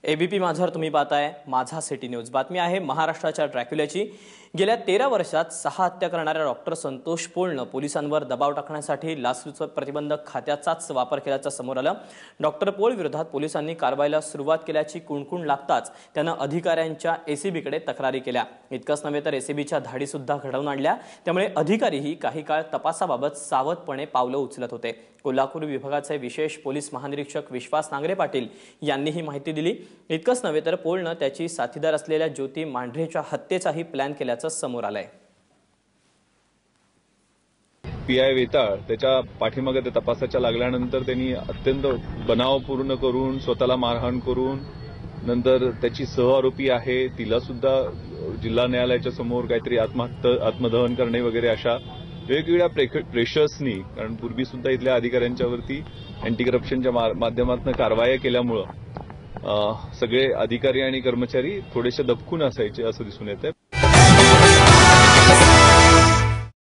ABP माझावर तुम्ही पाहताय माझा सिटी न्यूज। बातमी आहे महाराष्ट्राच्या ड्रॅक्युलाची। गेल्या 13 वर्षात 6 हत्या करणाऱ्या डॉक्टर संतोष पोळनं पोलिसांवर दबाव टाकण्यासाठी लाचलुचपत प्रतिबंधक खात्याचाच वापर केल्याचं समोर आलं। डॉक्टर पोळ विरोधात पोलिसांनी कारवाईला सुरुवात केल्याची कुणकुण लागताच त्यानं अधिकाऱ्यांच्या एसीबीकडे तक्रारी केल्या। इतकंच नव्हे तर एसीबीच्या धाडी सुद्धा घडवून आणल्या। त्यामुळे अधिकारीही काही काळ तपासाबाबत सावधपणे पावलं उचलत होते। कोल्हापूर विभागाचे विशेष पोलीस महानिरीक्षक विश्वास नांगरे पाटील यांनी ही माहिती दिली। इतकंच नव्हे तर पोळनं त्याची साथीदार असलेल्या ज्योती मांढरेच्या हत्येचाही प्लॅन केल्याचं समोर आलंय। पीआय वेताळ त्याच्या पाठीमागे त्या तपासाच्या लागल्यानंतर त्यांनी अत्यंत बनावपूर्ण करून स्वतःला मारहाण करून नंतर त्याची सहआरोपी आहे तिला सुद्धा जिल्हा न्यायालयाच्या समोर काहीतरी आत्मदहन करणे वगैरे अशा वेगवेगळ्या प्रेशर्सनी, कारण पूर्वी सुद्धा इथल्या अधिकाऱ्यांच्यावरती अँटी करप्शनच्या माध्यमातून कारवाया केल्यामुळे सगळे अधिकारी आणि कर्मचारी थोडेसे दबकून असायचे असं दिसून येतंय।